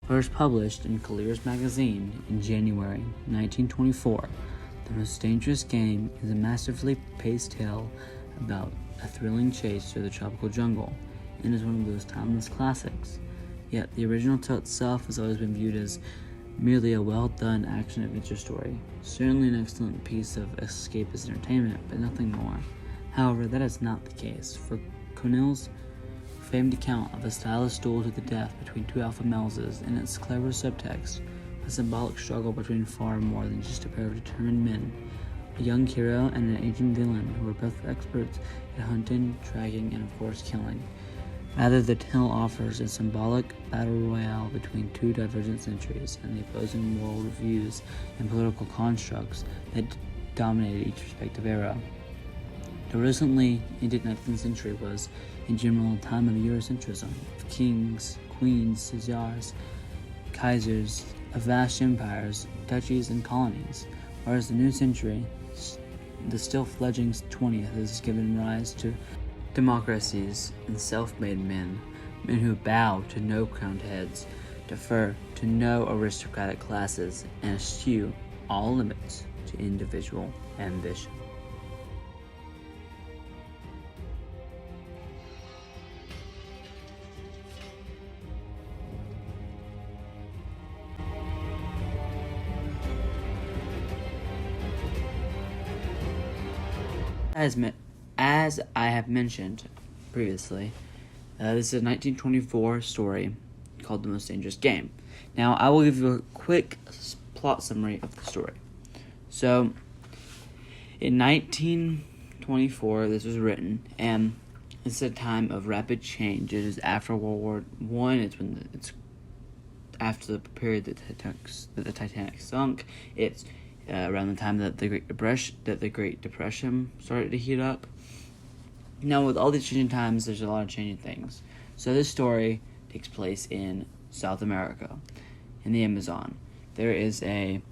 First published in Colliers magazine in January 1924, The Most Dangerous Game is a masterfully paced tale about a thrilling chase through the tropical jungle, and is one of those timeless classics. Yet the original tale itself has always been viewed as merely a well-done action-adventure story, certainly an excellent piece of escapist entertainment, but nothing more. However, that is not the case, for Cornell's famed account of a stylish duel to the death between two alpha males is, in its clever subtext, a symbolic struggle between far more than just a pair of determined men, a young hero and an aging villain who are both experts at hunting, tracking, and of course killing. Rather, the tale offers a symbolic battle royale between two divergent centuries and the opposing world views and political constructs that dominated each respective era. The recently ended 19th century was, in general, a time of Eurocentrism, of kings, queens, czars, kaisers, of vast empires, duchies, and colonies, whereas the new century, the still fledgling 20th, has given rise to democracies and self-made men who bow to no crowned heads, defer to no aristocratic classes, and eschew all limits to individual ambition. As I have mentioned previously, this is a 1924 story called The Most Dangerous Game. Now, I will give you a quick plot summary of the story. So, in 1924, this was written, and it's a time of rapid change. It is after World War I. It's after the period that the Titanic sunk. It's around the time that the Great Depression started to heat up. Now, with all these changing times, there's a lot of changing things. So this story takes place in South America, in the Amazon. There is a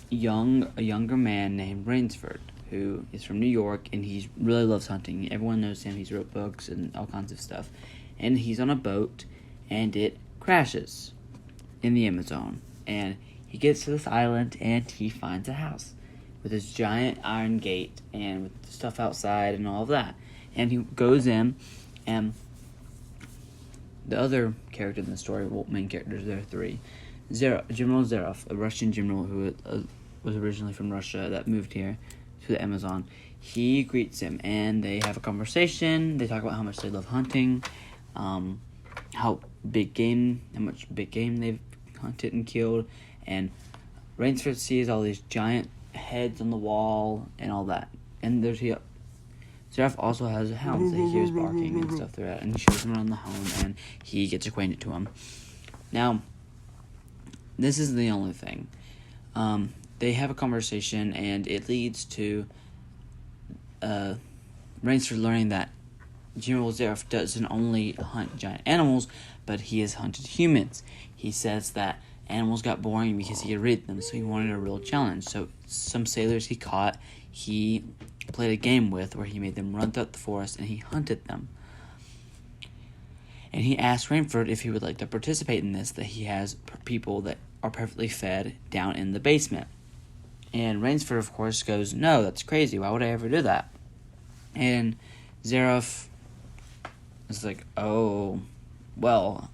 younger man named Rainsford, who is from New York, and he really loves hunting. Everyone knows him. He's wrote books and all kinds of stuff. And he's on a boat, and it crashes in the Amazon. And he gets to this island, and he finds a house with this giant iron gate and with stuff outside and all of that. And he goes in, and the other character in the story, main characters, there are three. General Zerov, a Russian general who was originally from Russia that moved here to the Amazon. He greets him, and they have a conversation. They talk about how much they love hunting, how much big game they've hunted and killed, and Rainsford sees all these giant heads on the wall and all that. And Zerov also has a hound that he hears barking and stuff throughout, and he shows him around the home, and he gets acquainted to him. Now, this is the only thing. They have a conversation, and it leads to Rainsford learning that General Zerov doesn't only hunt giant animals, but he has hunted humans. He says that animals got boring because he could read them, so he wanted a real challenge. So some sailors he caught, he played a game with where he made them run through the forest, and he hunted them. And he asked Rainsford if he would like to participate in this, that he has people that are perfectly fed down in the basement. And Rainsford, of course, goes, "No, that's crazy. Why would I ever do that?" And Zerov is like, "Oh, well,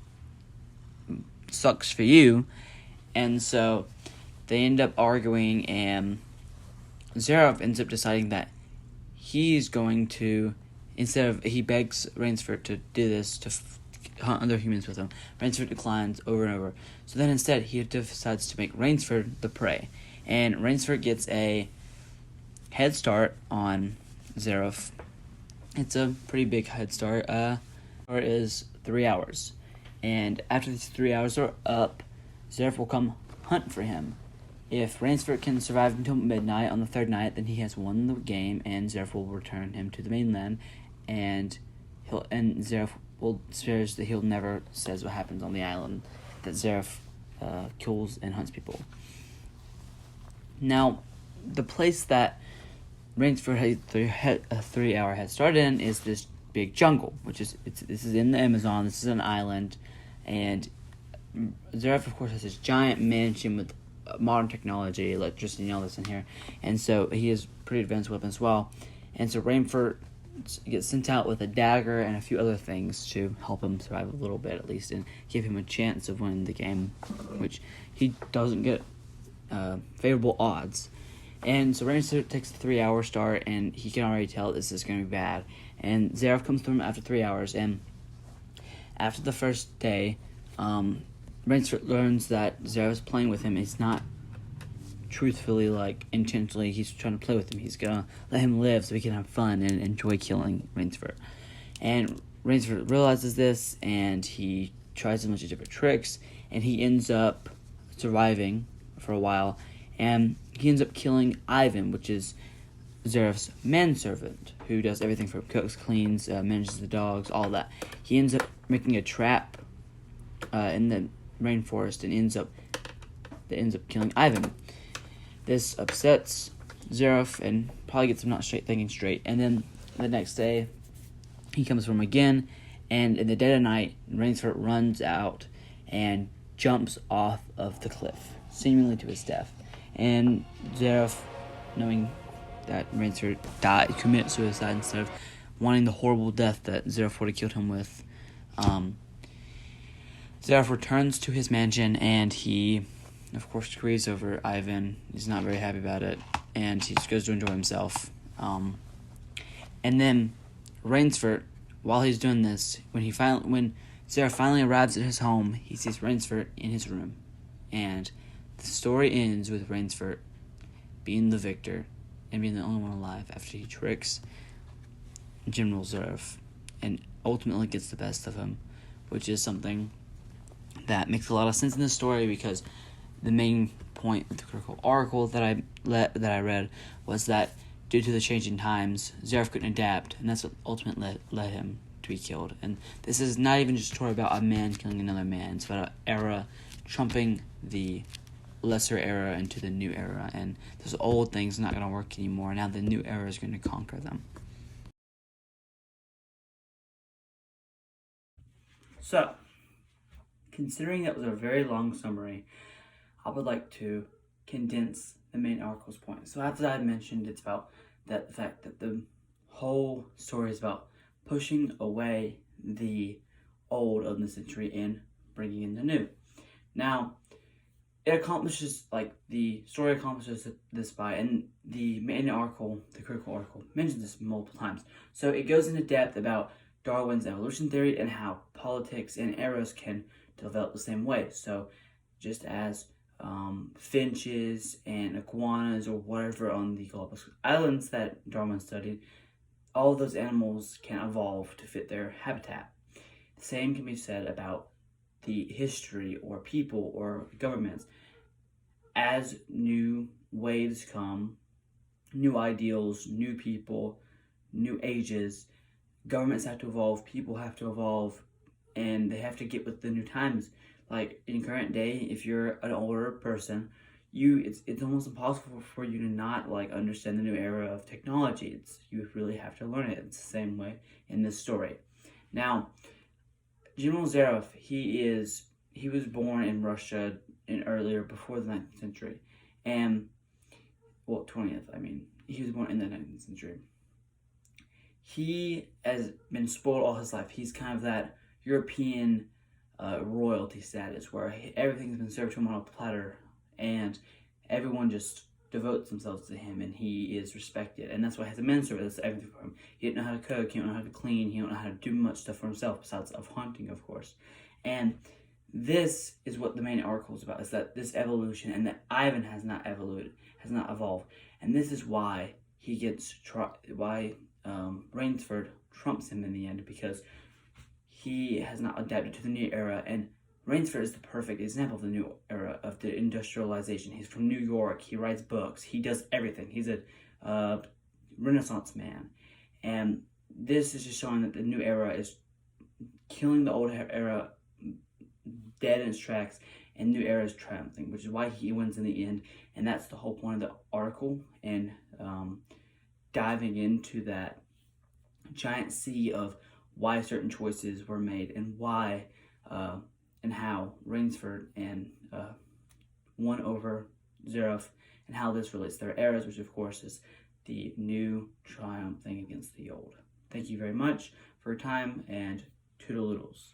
sucks for you." And so they end up arguing, and Zerov ends up deciding that he's going to, he begs Rainsford to do this, to hunt other humans with him. Rainsford declines over and over. So then instead, he decides to make Rainsford the prey. And Rainsford gets a head start on Zerov. It's a pretty big head start. It is 3 hours. And after these 3 hours are up, Zerov will come hunt for him. If Rainsford can survive until midnight on the third night, then he has won the game, and Zerov will return him to the mainland, and Zerov swears that he'll never says what happens on the island, that Zerov kills and hunts people. Now, the place that Rainsford had a 3 hour head start in is this big jungle, this is in the Amazon. This is an island, and Zeref, of course, has this giant mansion with modern technology, electricity, and all this in here, and so he has pretty advanced weapons as well. And so Rainford gets sent out with a dagger and a few other things to help him survive a little bit, at least, and give him a chance of winning the game, which he doesn't get favorable odds. And so Rainford takes a 3-hour start, and he can already tell this is going to be bad. And Zeref comes through him after 3 hours, and after the first day, Rainford learns that Zeref's playing with him. It's not truthfully, intentionally, he's trying to play with him. He's gonna let him live so he can have fun and enjoy killing Rainford. And Rainford realizes this, and he tries a bunch of different tricks, and he ends up surviving for a while, and he ends up killing Ivan, which is Zeref's manservant, who does everything from cooks, cleans, manages the dogs, all that. He ends up making a trap in the rainforest and ends up killing Ivan. This upsets Zeref and probably gets him not thinking straight. And then the next day, he comes from again, and in the dead of night, Rainford runs out and jumps off of the cliff, seemingly to his death. And Zeref, knowing that Rainford committed suicide instead of wanting the horrible death that Zeref would have killed him with, Zeref returns to his mansion, and he, of course, grieves over Ivan. He's not very happy about it, and he just goes to enjoy himself. And then Rainford, while he's doing this, when Zeref finally arrives at his home, he sees Rainford in his room, and the story ends with Rainford being the victor and being the only one alive after he tricks General Zeref and ultimately gets the best of him, which is something that makes a lot of sense in this story, because the main point of the critical article that I read was that due to the changing times, Zeref couldn't adapt, and that's what ultimately led him to be killed. And this is not even just a story about a man killing another man. It's about an era trumping the lesser era into the new era, and those old things are not going to work anymore. Now the new era is going to conquer them. So, considering that was a very long summary, I would like to condense the main article's point. So as I mentioned, it's about the fact that the whole story is about pushing away the old of the century and bringing in the new. Now, it accomplishes, the story accomplishes this by, and the main article, the critical article, mentions this multiple times. So it goes into depth about Darwin's evolution theory and how politics and eras can develop the same way. So just as finches and iguanas or whatever on the Galapagos Islands that Darwin studied, all of those animals can evolve to fit their habitat. The same can be said about the history or people or governments. As new waves come, new ideals, new people, new ages, governments have to evolve, people have to evolve, and they have to get with the new times. Like in current day, if you're an older person, it's almost impossible for you to not understand the new era of technology. You really have to learn it. It's the same way in this story. Now, General Zeref, he was born in Russia before the 19th century, and 20th. I mean, he was born in the 19th century. He has been spoiled all his life. He's kind of that European royalty status where everything's been served to him on a platter, and everyone just devotes themselves to him, and he is respected. And that's why he has a manservant. That's everything for him. He didn't know how to cook. He didn't know how to clean. He didn't know how to do much stuff for himself besides of hunting, of course. And this is what the main article is about: is that this evolution, and that Ivan has not evolved, and this is why Rainford trumps him in the end, because he has not adapted to the new era. And Rainford is the perfect example of the new era of the industrialization. He's from New York. He writes books. He does everything. He's a Renaissance man. And this is just showing that the new era is killing the old era dead in its tracks, and new era is triumphing, which is why he wins in the end. And that's the whole point of the article, and diving into that giant sea of why certain choices were made and why and how Rainsford and won over Zverev, and how this relates to their eras, which of course is the new triumphing against the old. Thank you very much for your time, and toodle-oodles.